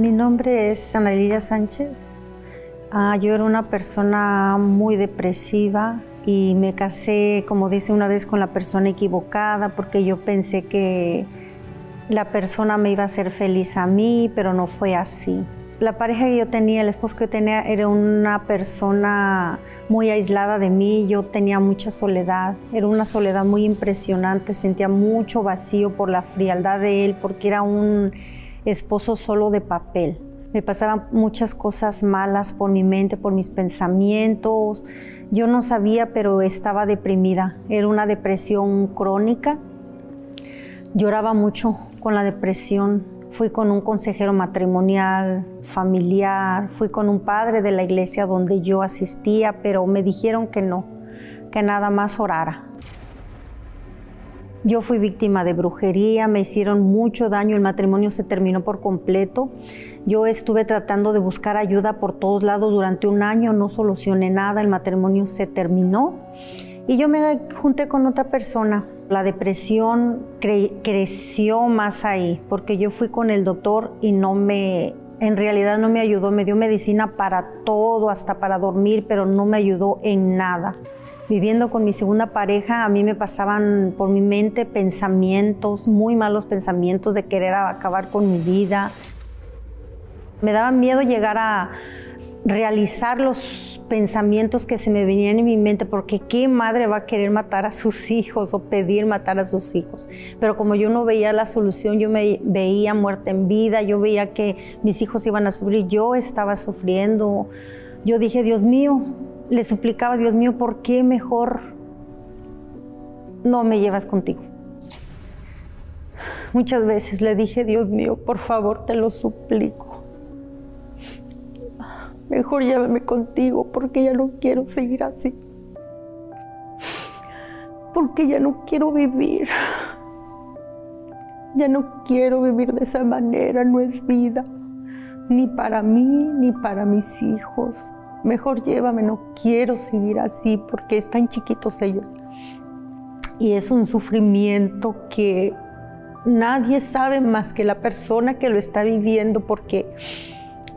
Mi nombre es Ana Lilia Sánchez. Yo era una persona muy depresiva y me casé, como dice una vez, con la persona equivocada porque yo pensé que la persona me iba a hacer feliz a mí, pero no fue así. La pareja que yo tenía, el esposo que yo tenía, era una persona muy aislada de mí. Yo tenía mucha soledad, era una soledad muy impresionante, sentía mucho vacío por la frialdad de él, porque era un esposo solo de papel. Me pasaban muchas cosas malas por mi mente, por mis pensamientos. Yo no sabía, pero estaba deprimida. Era una depresión crónica. Lloraba mucho con la depresión. Fui con un consejero matrimonial, familiar, fui con un padre de la iglesia donde yo asistía, pero me dijeron que no, que nada más orara. Yo fui víctima de brujería, me hicieron mucho daño, el matrimonio se terminó por completo. Yo estuve tratando de buscar ayuda por todos lados durante un año, no solucioné nada, el matrimonio se terminó. Y yo me junté con otra persona. La depresión creció más ahí, porque yo fui con el doctor y en realidad no me ayudó. Me dio medicina para todo, hasta para dormir, pero no me ayudó en nada. Viviendo con mi segunda pareja, a mí me pasaban por mi mente pensamientos, muy malos pensamientos de querer acabar con mi vida. Me daba miedo llegar a realizar los pensamientos que se me venían en mi mente, porque ¿qué madre va a querer matar a sus hijos o pedir matar a sus hijos? Pero como yo no veía la solución, yo me veía muerta en vida, yo veía que mis hijos iban a sufrir, yo estaba sufriendo. Yo dije, Dios mío, le suplicaba, Dios mío, ¿por qué mejor no me llevas contigo? Muchas veces le dije, Dios mío, por favor, te lo suplico. Mejor llévame contigo porque ya no quiero seguir así. Porque ya no quiero vivir. Ya no quiero vivir de esa manera, no es vida. Ni para mí, ni para mis hijos. Mejor llévame, no quiero seguir así porque están chiquitos ellos. Y es un sufrimiento que nadie sabe más que la persona que lo está viviendo, porque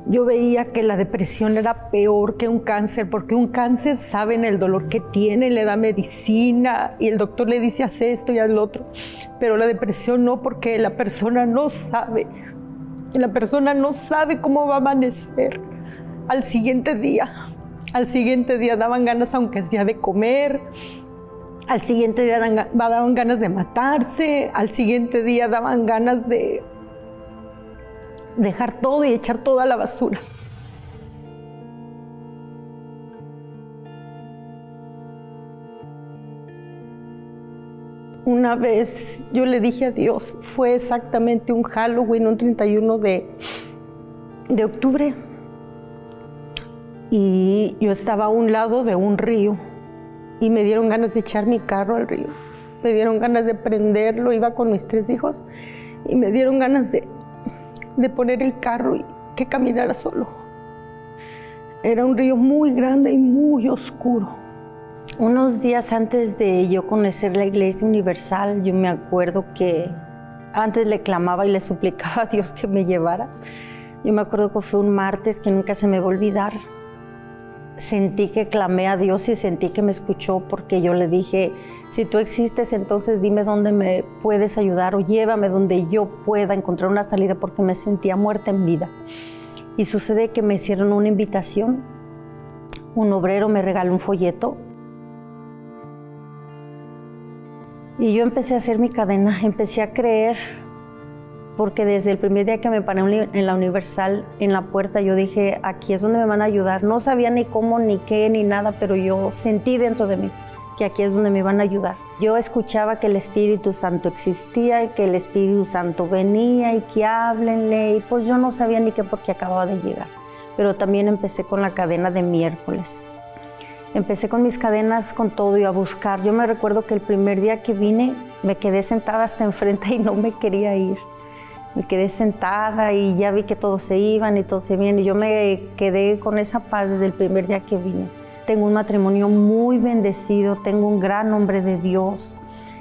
yo veía que la depresión era peor que un cáncer, porque un cáncer saben el dolor que tiene, le da medicina y el doctor le dice haz esto y haz lo otro. Pero la depresión no, porque la persona no sabe. La persona no sabe cómo va a amanecer al siguiente día. Al siguiente día daban ganas, aunque sea de comer. Al siguiente día daban ganas de matarse. Al siguiente día daban ganas de dejar todo y echar todo a la basura. Una vez yo le dije a Dios, fue exactamente un Halloween, un 31 de octubre, y yo estaba a un lado de un río y me dieron ganas de echar mi carro al río, me dieron ganas de prenderlo, iba con mis 3 hijos y me dieron ganas de poner el carro y que caminara solo. Era un río muy grande y muy oscuro. Unos días antes de yo conocer la Iglesia Universal, yo me acuerdo que antes le clamaba y le suplicaba a Dios que me llevara. Yo me acuerdo que fue un martes que nunca se me va a olvidar. Sentí que clamé a Dios y sentí que me escuchó, porque yo le dije, si tú existes, entonces dime dónde me puedes ayudar o llévame donde yo pueda encontrar una salida, porque me sentía muerta en vida. Y sucede que me hicieron una invitación. Un obrero me regaló un folleto y yo empecé a hacer mi cadena, empecé a creer, porque desde el primer día que me paré en la Universal, en la puerta, yo dije, aquí es donde me van a ayudar. No sabía ni cómo, ni qué, ni nada, pero yo sentí dentro de mí que aquí es donde me van a ayudar. Yo escuchaba que el Espíritu Santo existía y que el Espíritu Santo venía y que háblenle, y pues yo no sabía ni qué, porque acababa de llegar. Pero también empecé con la cadena de miércoles. Empecé con mis cadenas, con todo, y a buscar. Yo me recuerdo que el primer día que vine, me quedé sentada hasta enfrente y no me quería ir. Me quedé sentada y ya vi que todos se iban y todos se vienen, y yo me quedé con esa paz desde el primer día que vine. Tengo un matrimonio muy bendecido, tengo un gran hombre de Dios.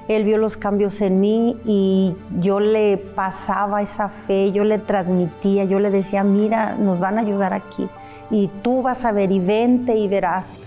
Él vio los cambios en mí y yo le pasaba esa fe, yo le transmitía, yo le decía, mira, nos van a ayudar aquí y tú vas a ver y vente y verás.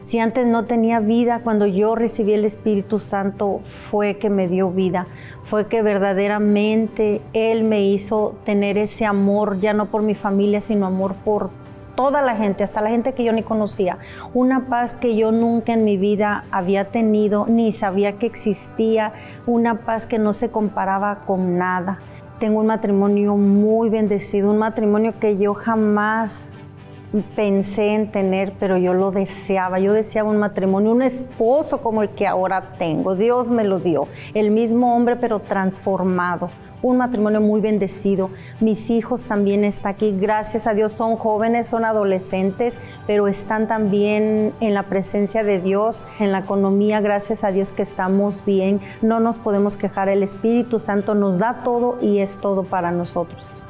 Si antes no tenía vida, cuando yo recibí el Espíritu Santo fue que me dio vida, fue que verdaderamente Él me hizo tener ese amor, ya no por mi familia, sino amor por toda la gente, hasta la gente que yo ni conocía. Una paz que yo nunca en mi vida había tenido, ni sabía que existía, una paz que no se comparaba con nada. Tengo un matrimonio muy bendecido, un matrimonio que yo jamás pensé en tener, pero yo lo deseaba. Yo deseaba un matrimonio, un esposo como el que ahora tengo. Dios me lo dio, el mismo hombre pero transformado. Un matrimonio muy bendecido. Mis hijos también están aquí, gracias a Dios. Son jóvenes, son adolescentes, pero están también en la presencia de Dios. En la economía, gracias a Dios que estamos bien. No nos podemos quejar. El Espíritu Santo nos da todo y es todo para nosotros.